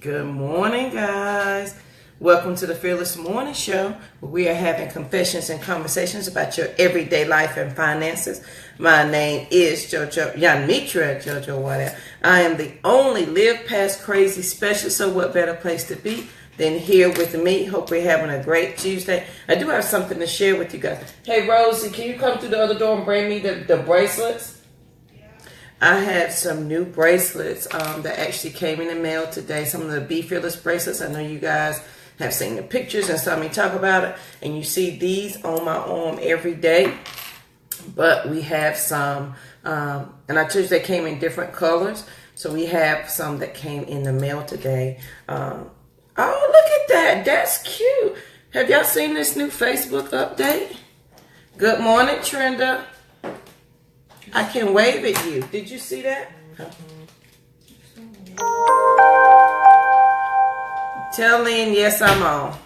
Good morning, guys. Welcome to the Fearless Morning Show, where we are having confessions and conversations about your everyday life and finances. My name is JoJo Yanmitra JoJo Waddell. I am the only Live Past Crazy specialist, so what better place to be than here with me? Hope we're having a great Tuesday. I do have something to share with you guys. Hey, Rosie, can you come through the other door and bring me the bracelets? I have some new bracelets that actually came in the mail today. Some of the Be Fearless bracelets. I know you guys have seen the pictures and saw me talk about it. And you see these on my arm every day. But we have some, and I told you they came in different colors. So we have some that came in the mail today. Oh, look at that. That's cute. Have y'all seen this new Facebook update? Good morning, Trenda. I can wave at you. Did you see that? Tell Lynn, yes, I'm on.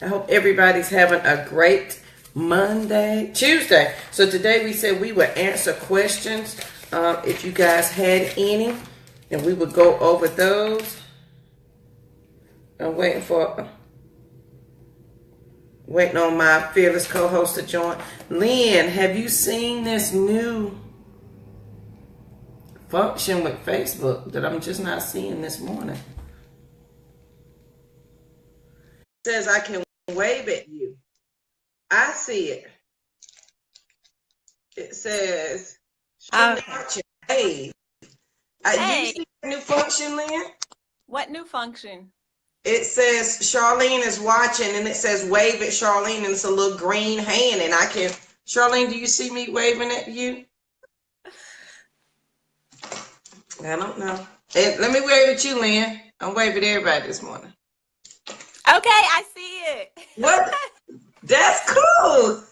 I hope everybody's having a great Tuesday. So today we said we would answer questions if you guys had any, and we would go over those. I'm waiting on my fearless co-host to join. Lynn, have you seen this new function with Facebook that I'm just not seeing this morning? It says I can wave at you. I see it. It says, hey. Do you see the new function, Lynn? What new function? It says Charlene is watching, and it says wave at Charlene, and it's a little green hand, and I can. Charlene, do you see me waving at you? I don't know. Let me wave at you, Lynn. I'm waving at everybody this morning. Okay, I see it. What? That's cool.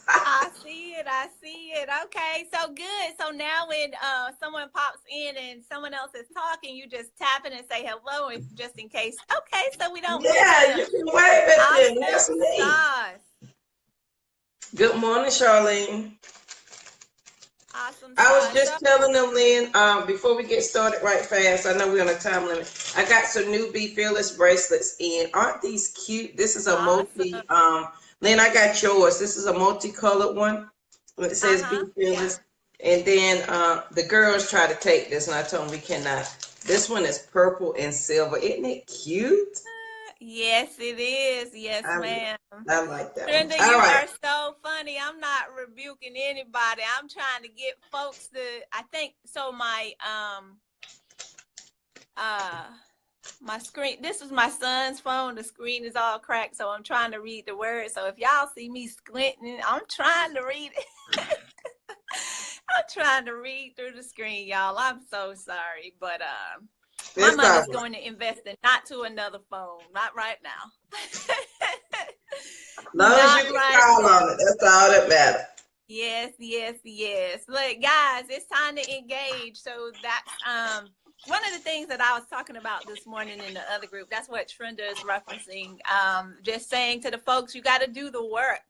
I see it. Okay, so good. So now when someone pops in and someone else is talking, you just tap it and say hello, and just in case. Okay, so we don't. Yeah, you can wave at them. That's me. Good morning, Charlene. Awesome. I was just telling them, Lynn, before we get started right fast, I know we're on a time limit. I got some new Be Fearless bracelets in. Aren't these cute? This is a multi, Lynn, I got yours. This is a multicolored one. It says Be Fearless. Yeah. And then the girls try to take this, and I told them we cannot. This one is purple and silver. Isn't it cute? Yes, it is. Yes, ma'am. I like that. Brenda, you are so funny. I'm not rebuking anybody. I'm trying to get folks to. I think so. My screen. This is my son's phone. The screen is all cracked, so I'm trying to read the words. So if y'all see me squinting, I'm trying to read it. I'm trying to read through the screen, y'all. I'm so sorry, but my money's going to invest in not to another phone, not right now. Long as you can call on it, that's all that matters. Yes. Look, guys, it's time to engage. So that's one of the things that I was talking about this morning in the other group. That's what Trenda is referencing. Just saying to the folks, you got to do the work.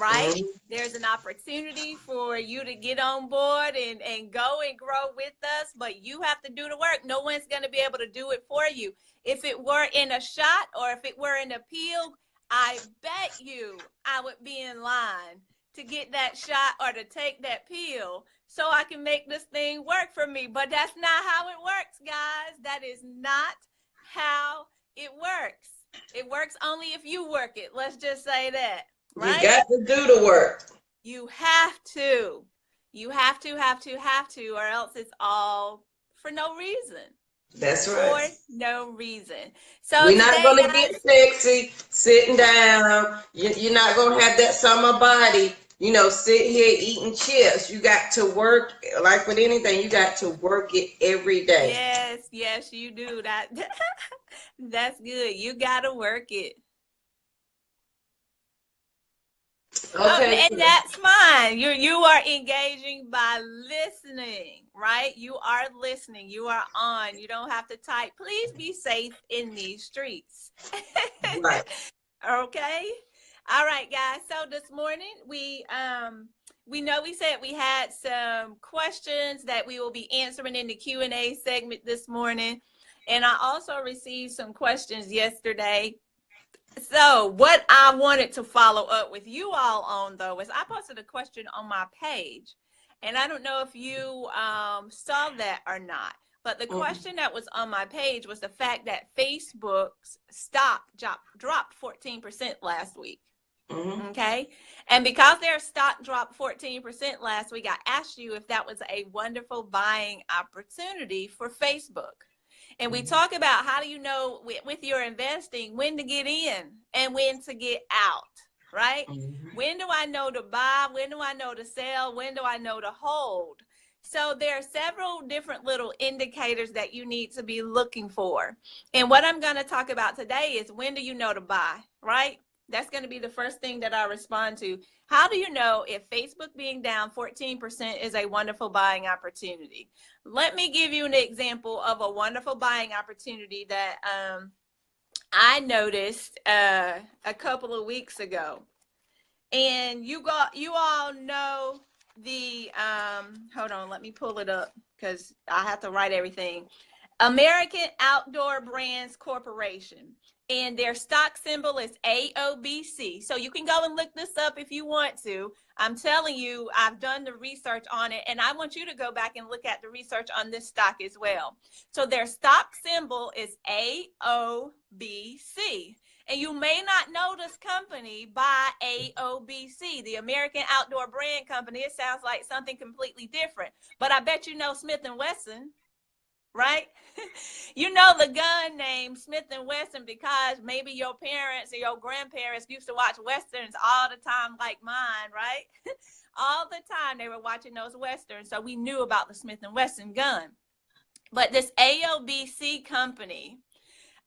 Right? Mm-hmm. There's an opportunity for you to get on board and go and grow with us, but you have to do the work. No one's going to be able to do it for you. If it were in a shot or if it were in a pill, I bet you I would be in line to get that shot or to take that pill so I can make this thing work for me. But that's not how it works, guys. That is not how it works. It works only if you work it. Let's just say that. Right? You got to do the work. You have to. You have to, or else it's all for no reason. That's right. For no reason. So we're not going to get sexy sitting down. You're not going to have that summer body, sit here eating chips. You got to work, like with anything, you got to work it every day. Yes, you do. That's good. You got to work it. Okay, and that's fine. You are engaging by listening, right? You are listening. You are on. You don't have to type. Please be safe in these streets. Right. Okay. All right, guys. So this morning we we know we said we had some questions that we will be answering in the Q&A segment this morning. And I also received some questions yesterday. So what I wanted to follow up with you all on, though, is I posted a question on my page. And I don't know if you saw that or not. But the question that was on my page was the fact that Facebook's stock dropped 14% last week. Okay. And because their stock dropped 14% last week, I asked you if that was a wonderful buying opportunity for Facebook. And we talk about how do you know with your investing when to get in and when to get out, right? When do I know to buy? When do I know to sell? When do I know to hold? So there are several different little indicators that you need to be looking for. And what I'm going to talk about today is when do you know to buy, right? That's going to be the first thing that I respond to. How do you know if Facebook being down 14% is a wonderful buying opportunity? Let me give you an example of a wonderful buying opportunity that I noticed a couple of weeks ago. And you all know the, hold on, let me pull it up because I have to write everything. American Outdoor Brands Corporation. And their stock symbol is AOBC. So you can go and look this up if you want to. I'm telling you, I've done the research on it, and I want you to go back and look at the research on this stock as well. So their stock symbol is AOBC. And you may not know this company by AOBC, the American Outdoor Brand Company. It sounds like something completely different. But I bet you know Smith & Wesson, right? You know the gun name Smith & Wesson because maybe your parents or your grandparents used to watch Westerns all the time like mine, right? All the time they were watching those Westerns. So we knew about the Smith & Wesson gun. But this AOBC company,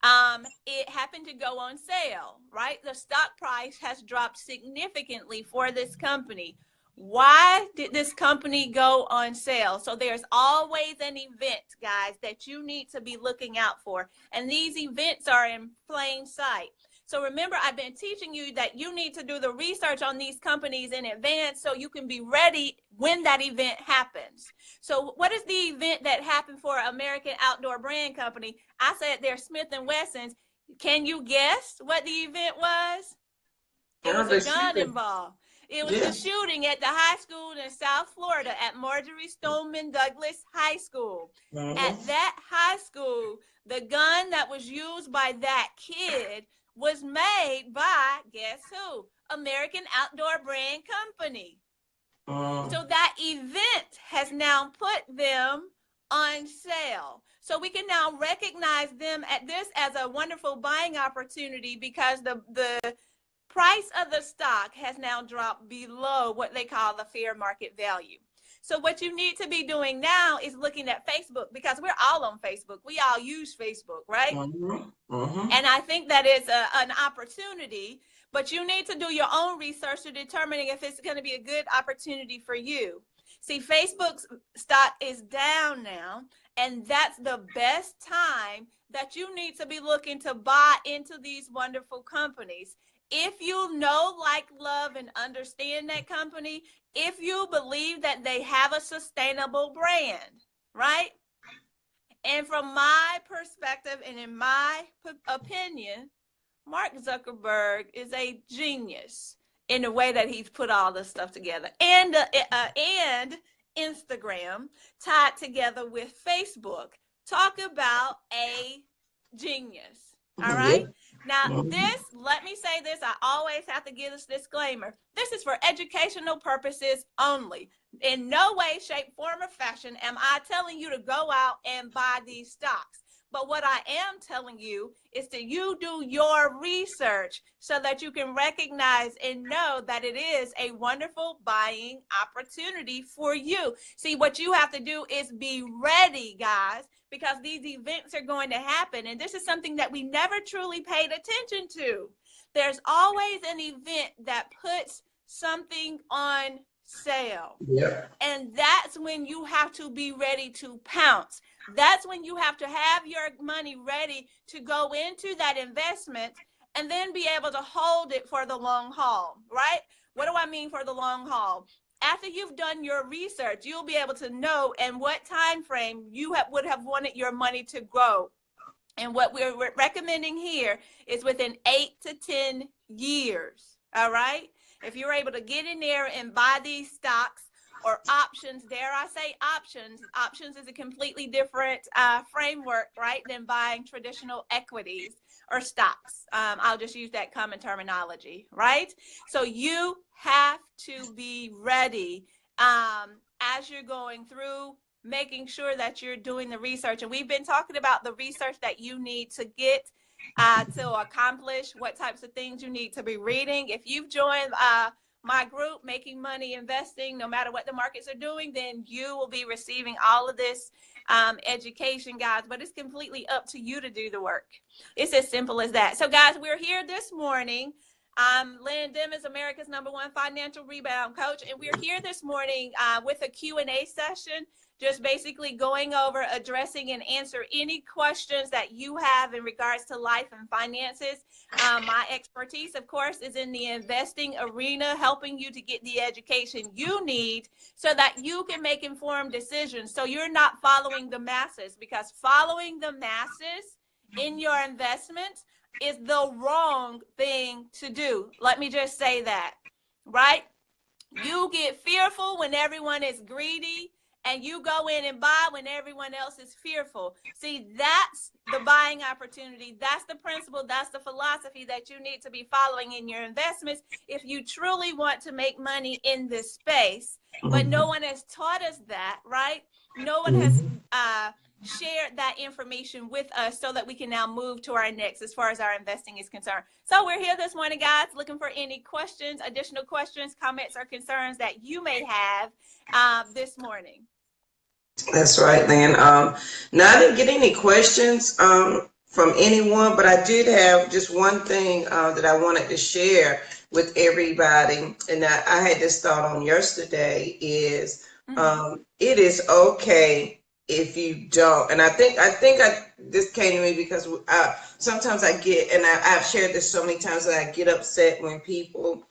it happened to go on sale, right? The stock price has dropped significantly for this company. Why did this company go on sale? So there's always an event, guys, that you need to be looking out for. And these events are in plain sight. So remember, I've been teaching you that you need to do the research on these companies in advance so you can be ready when that event happens. So what is the event that happened for American Outdoor Brand Company? I said they're Smith & Wesson's. Can you guess what the event was? It was a gun involved. It was the shooting at the high school in South Florida at Marjory Stoneman Douglas High School. At that high school, the gun that was used by that kid was made by, guess who? American Outdoor Brand Company. So that event has now put them on sale. So we can now recognize them at this as a wonderful buying opportunity because the price of the stock has now dropped below what they call the fair market value. So what you need to be doing now is looking at Facebook because we're all on Facebook. We all use Facebook, right? And I think that is an opportunity, but you need to do your own research to determining if it's going to be a good opportunity for you. See, Facebook's stock is down now, and that's the best time that you need to be looking to buy into these wonderful companies. If you know, like, love, and understand that company, if you believe that they have a sustainable brand, right? And from my perspective and in my opinion, Mark Zuckerberg is a genius in the way that he's put all this stuff together. And Instagram tied together with Facebook. Talk about a genius. All right. Now, let me say this. I always have to give this disclaimer. This is for educational purposes only. In no way, shape, form, or fashion am I telling you to go out and buy these stocks. But what I am telling you is that you do your research so that you can recognize and know that it is a wonderful buying opportunity for you. See, what you have to do is be ready, guys, because these events are going to happen. And this is something that we never truly paid attention to. There's always an event that puts something on sale. And that's when you have to be ready to pounce. That's when you have to have your money ready to go into that investment and then be able to hold it for the long haul, right? What do I mean for the long haul? After you've done your research, you'll be able to know in what time frame you would have wanted your money to grow. And what we're recommending here is within 8 to 10 years. All right. If you're able to get in there and buy these stocks or options, dare I say options, options is a completely different framework, right, than buying traditional equities or stocks. I'll just use that common terminology, right? So you have to be ready as you're going through, making sure that you're doing the research. And we've been talking about the research that you need to get to accomplish, what types of things you need to be reading. If you've joined my group, Making Money Investing, no matter what the markets are doing, then you will be receiving all of this education, guys. But it's completely up to you to do the work. It's as simple as that. So, guys, we're here this morning. I'm Lynn Dimmons, America's #1 financial rebound coach, and we're here this morning with a Q&A session, just basically going over, addressing, and answer any questions that you have in regards to life and finances. My expertise, of course, is in the investing arena, helping you to get the education you need so that you can make informed decisions. So you're not following the masses, because following the masses in your investments is the wrong thing to do. Let me just say that, right? You get fearful when everyone is greedy, and you go in and buy when everyone else is fearful. See, that's the buying opportunity. That's the principle. That's the philosophy that you need to be following in your investments if you truly want to make money in this space. But no one has taught us that, right? No one has shared that information with us so that we can now move to our next as far as our investing is concerned. So we're here this morning, guys, looking for any questions, additional questions, comments, or concerns that you may have this morning. That's right, Lynn. Now, I didn't get any questions from anyone, but I did have just one thing that I wanted to share with everybody, and I had this thought on yesterday, is it is okay if you don't. And I think this came to me because sometimes I get, and I've shared this so many times, that I get upset when people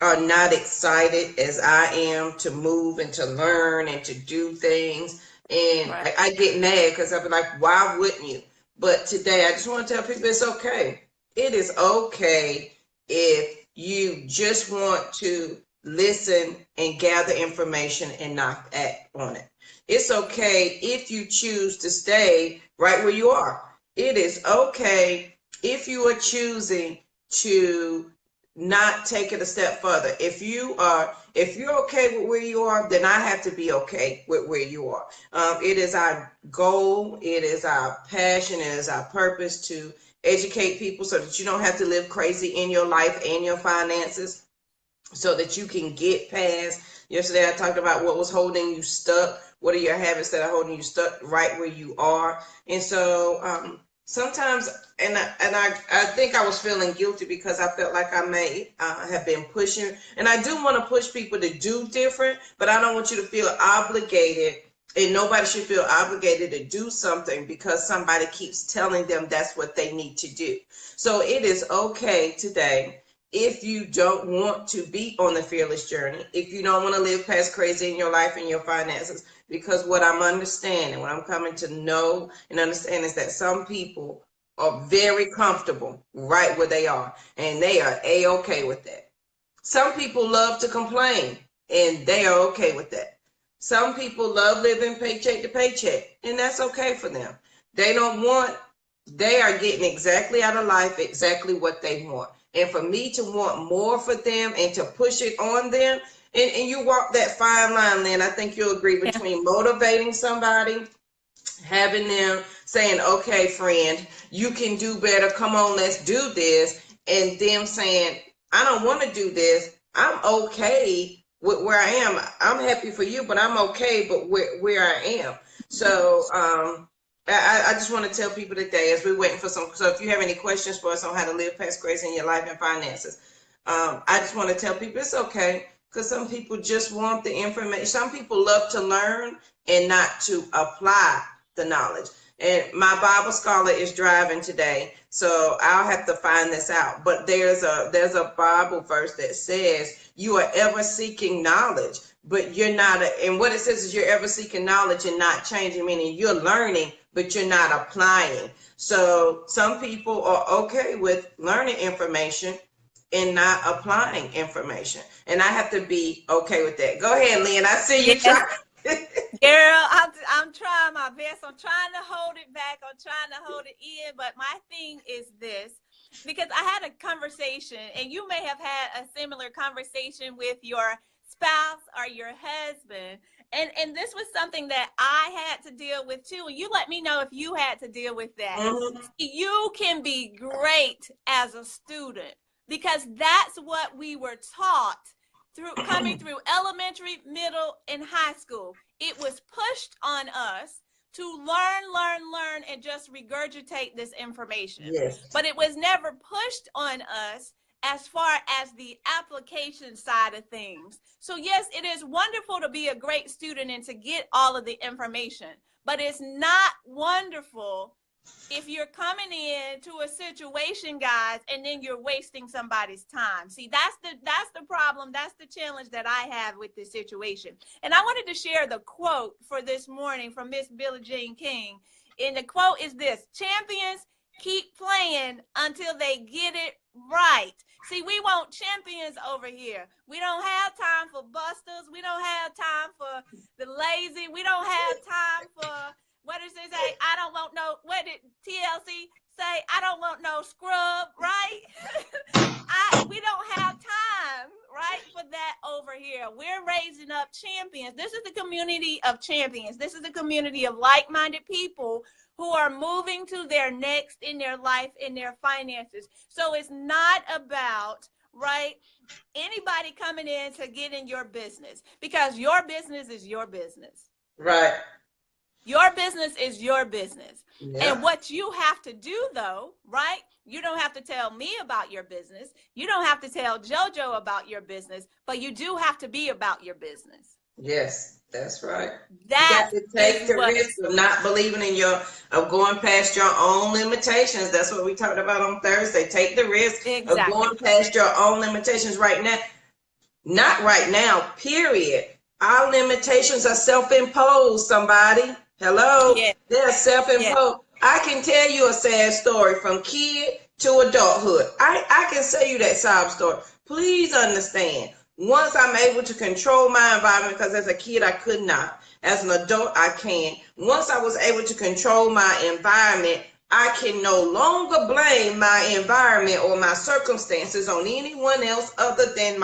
are not excited as I am to move and to learn and to do things. And Right. I get mad because I'll be like, why wouldn't you? But today I just want to tell people it's okay. It is okay if you just want to listen and gather information and not act on it. It's okay if you choose to stay right where you are. It is okay if you are choosing to not take it a step further. If you're okay with where you are, then I have to be okay with where you are. It is our goal, it is our passion, it is our purpose to educate people so that you don't have to live crazy in your life and your finances, so that you can get past. Yesterday I talked about what was holding you stuck. What are your habits that are holding you stuck right where you are? And so sometimes, and I think I was feeling guilty because I felt like I may have been pushing, and I do want to push people to do different, but I don't want you to feel obligated, and nobody should feel obligated to do something because somebody keeps telling them that's what they need to do. So it is okay today if you don't want to be on the fearless journey, if you don't want to live past crazy in your life and your finances, because what I'm understanding, what I'm coming to know and understand is that some people are very comfortable right where they are, and they are A-okay with that. Some people love to complain, and they are okay with that. Some people love living paycheck to paycheck, and that's okay for them. They are getting exactly out of life exactly what they want. And for me to want more for them and to push it on them, and you walk that fine line, Lynn, I think you'll agree, between motivating somebody, having them saying, okay, friend, you can do better, come on, let's do this, and them saying, I don't want to do this, I'm okay with where I am. I'm happy for you, but I'm okay but where I am. So I just want to tell people today, as we're waiting for so if you have any questions for us on how to live past crazy in your life and finances, I just want to tell people it's okay, because some people just want the information. Some people love to learn and not to apply the knowledge. And my Bible scholar is driving today, so I'll have to find this out. But there's a Bible verse that says, you are ever seeking knowledge, but you're not, and what it says is you're ever seeking knowledge and not changing, meaning you're learning, but you're not applying. So some people are okay with learning information and not applying information. And I have to be okay with that. Go ahead, Lynn. I see you trying. Girl, I'm trying my best. I'm trying to hold it back. I'm trying to hold it in. But my thing is this, because I had a conversation, and you may have had a similar conversation with your spouse or your husband. And this was something that I had to deal with too. And you let me know if you had to deal with that. Mm-hmm. You can be great as a student because that's what we were taught through coming through elementary, middle, and high school. It was pushed on us to learn, and just regurgitate this information. Yes. But it was never pushed on us as far as the application side of things. So yes, it is wonderful to be a great student and to get all of the information, but it's not wonderful if you're coming into a situation, guys, and then you're wasting somebody's time. See, that's the problem. That's the challenge that I have with this situation. And I wanted to share the quote for this morning from Miss Billie Jean King. And the quote is this: champions keep playing until they get it right. See, we want champions over here. We don't have time for busters. We don't have time for the lazy. We don't have time for, what does it say? I don't want no, what did TLC say? I don't want no scrub, right? We don't have time, right, for that over here. We're raising up champions. This is the community of champions. This is the community of like-minded people who are moving to their next in their life, in their finances. So it's not about, right, anybody coming in to get in your business, because your business is your business. Right. Your business is your business. Yeah. And what you have to do, though, right? You don't have to tell me about your business. You don't have to tell JoJo about your business, but you do have to be about your business. Yes, that's right. That you got to take the risk of not believing in of going past your own limitations. That's what we talked about on Thursday. Take the risk of going past your own limitations right now. Not right now, period. Our limitations are self-imposed, somebody. Hello? Yes. They're self-imposed. Yes. I can tell you a sad story from kid to adulthood. I can tell you that sob story. Please understand. Once I'm able to control my environment, because as a kid I could not. As an adult, I can. Once I was able to control my environment, I can no longer blame my environment or my circumstances on anyone else other than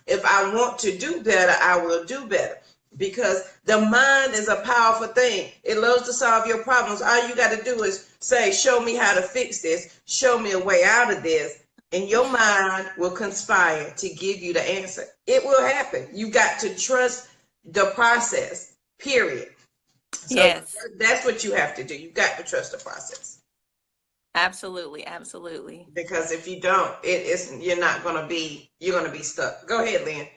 if I want to do better, I will do better. Because the mind is a powerful thing. It loves to solve your problems. All you got to do is say, show me how to fix this. Show me a way out of this. And your mind will conspire to give you the answer. It will happen. You got to trust the process, period. So yes. That's what you have to do. You got to trust the process. Absolutely. Absolutely. Because if you don't, you're going to be stuck. Go ahead, Lynn.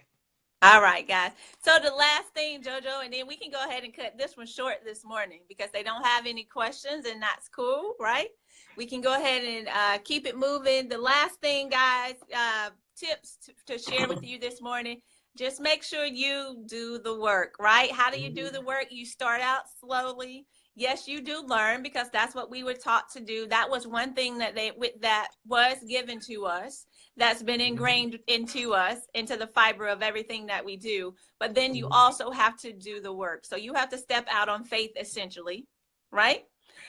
All right, guys. So the last thing, JoJo, and then we can go ahead and cut this one short this morning because they don't have any questions, and that's cool, right? We can go ahead and keep it moving. The last thing, guys, tips to share with you this morning, just make sure you do the work, right? How do you do the work? You start out slowly. Yes, you do learn because that's what we were taught to do. That was one thing that was given to us, that's been ingrained into us, into the fiber of everything that we do. But then you also have to do the work. So you have to step out on faith, essentially, right?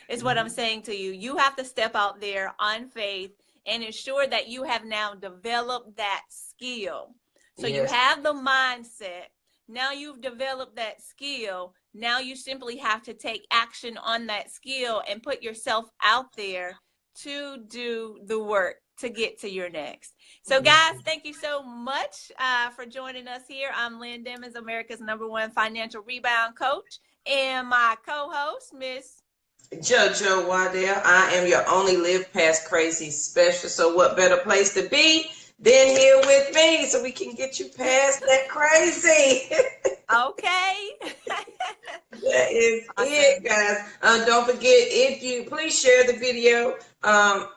Is what I'm saying to you. You have to step out there on faith and ensure that you have now developed that skill. So you have the mindset. Now you've developed that skill. Now you simply have to take action on that skill and put yourself out there to do the work to get to your next. So guys, thank you so much for joining us here. I'm Lynn Demmons, America's #1 financial rebound coach, and my co-host, Miss JoJo Waddell. I am your only Live Past Crazy specialist. So what better place to be than here with me so we can get you past that crazy. Okay. That is Awesome. it, guys. Don't forget, if you please share the video.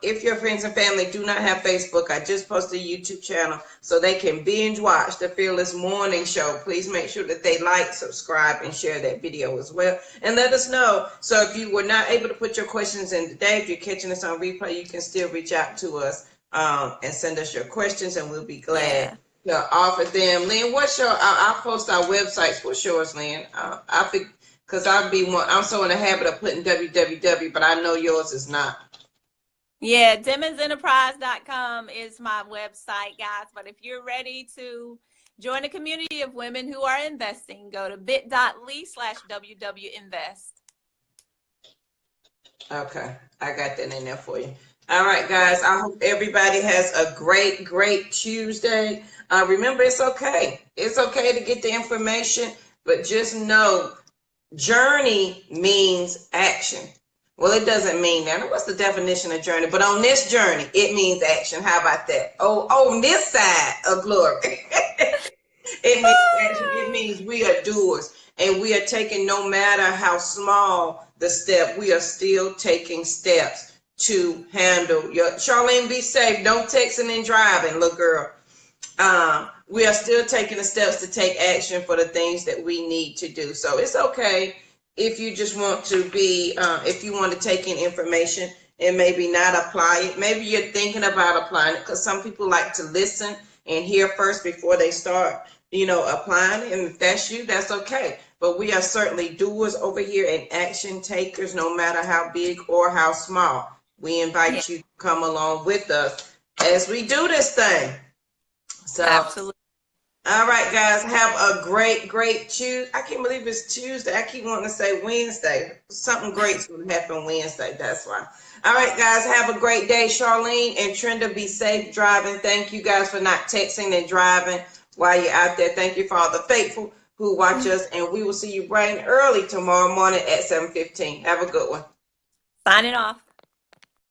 If your friends and family do not have Facebook, I just posted a YouTube channel so they can binge watch the Fearless Morning Show. Please make sure that they like, subscribe, and share that video as well. And let us know. So if you were not able to put your questions in today, if you're catching us on replay, you can still reach out to us and send us your questions, and we'll be glad to offer them. Lynn, what's your? I'll post our websites. What's yours, Lynn? I think because I'm so in the habit of putting www, but I know yours is not. Yeah, DemmonsEnterprise.com is my website, guys. But if you're ready to join a community of women who are investing, go to bit.ly/WWInvest. Okay, I got that in there for you. All right, guys, I hope everybody has a great Tuesday. Remember, it's okay. It's okay to get the information, but just know journey means action. Well, it doesn't mean that. What's the definition of journey? But on this journey, it means action. How about that? Oh, on this side of glory, it means action. It means we are doers, and we are taking, no matter how small the step, we are still taking steps to handle your. Charlene, be safe. Don't texting and driving, little girl. We are still taking the steps to take action for the things that we need to do. So it's okay if you just want to be, if you want to take in information and maybe not apply it. Maybe you're thinking about applying it, because some people like to listen and hear first before they start, applying it. And if that's you, that's okay. But we are certainly doers over here and action takers, no matter how big or how small. We invite you to come along with us as we do this thing. So, absolutely. All right, guys, have a great Tuesday. I can't believe it's Tuesday. I keep wanting to say Wednesday. Something great's going to happen Wednesday. That's why. All right, guys, have a great day. Charlene and Trenda, be safe driving. Thank you guys for not texting and driving while you're out there. Thank you for all the faithful who watch us, and we will see you bright and early tomorrow morning at 7:15. Have a good one. Signing off.